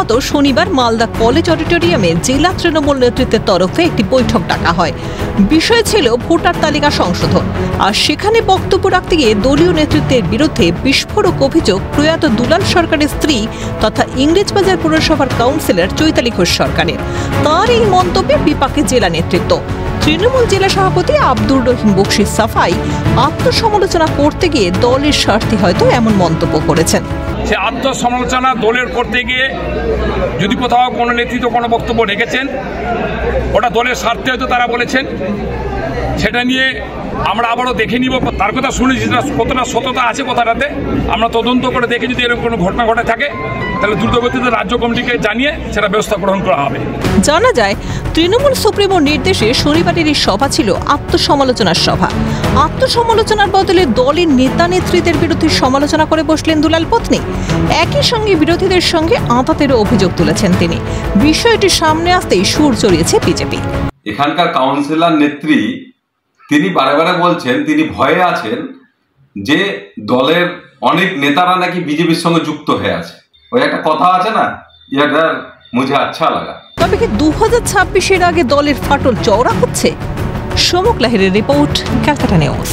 মতো শনিবার মালদা কলেজ অডিটোরিয়ামে জেলা তৃণমূল নেতৃত্বের তরফে একটি বৈঠক ডাকা হয়। বিষয় ছিল ভোটার তালিকা সংশোধন। আর সেখানে বক্তব্য রাখতে গিয়ে দলীয় নেতৃত্বের বিরুদ্ধে বিস্ফোরক অভিযোগ প্রয়াত দুলাল সরকারের স্ত্রী তথা ইংরেজবাজার পুরসভার কাউন্সিলর চৈতালি ঘোষ সরকারের। তার এই মন্তব্যে বিপাকে জেলা নেতৃত্ব। তৃণমূল জেলা সভাপতি আব্দুর রহিম বকশির সাফাই, আত্মসমালোচনা করতে গিয়ে দলের স্বার্থে হয়তো এমন মন্তব্য করেছেন। সে আত্মসমালোচনা দলের করতে গিয়ে যদি কোথাও কোনো নেতৃত্ব কোনো বক্তব্য রেখেছেন, ওটা দলের স্বার্থে হয়তো তারা বলেছেন, সেটা নিয়ে আমরা আবারও দেখে নিব। তার কথা শুনেছি কতটা সততা আছে কথাটাতে, আমরা তদন্ত করে দেখে যদি এরকম কোনো ঘটনা ঘটে থাকে তাহলে দ্রুতগতিতে রাজ্য কমিটিকে জানিয়ে সেটা ব্যবস্থা গ্রহণ করা হবে। জানা যায়, তৃণমূল সুপ্রিমোর নির্দেশে শনিবারের এই সভা ছিল আত্মসমালোচনার সভা। আত্মসমালোচনার বদলে দলের নেতা নেত্রীদের বিরুদ্ধে সমালোচনা করে বসলেন দুলাল পত্নী। একই সঙ্গে বিরোধীদের সঙ্গে আঁতাতেরও অভিযোগ তুলেছেন তিনি। বিষয়টি সামনে আসতেই সুর চড়িয়েছে বিজেপি। এখানকার কাউন্সিলর নেত্রী তিনি বারে বারে বলছেন তিনি ভয়ে আছেন যে দলের অনেক নেতারা নাকি বিজেপির সঙ্গে যুক্ত হয়ে আছে। ওই একটা কথা আছে না, ইয়ার মুঝে আচ্ছা লাগা। তবে কি 2026-এর আগে দলের ফাটল চওড়া হচ্ছে? সমক লাহিড়ের রিপোর্ট, ক্যালকাটা নিউজ।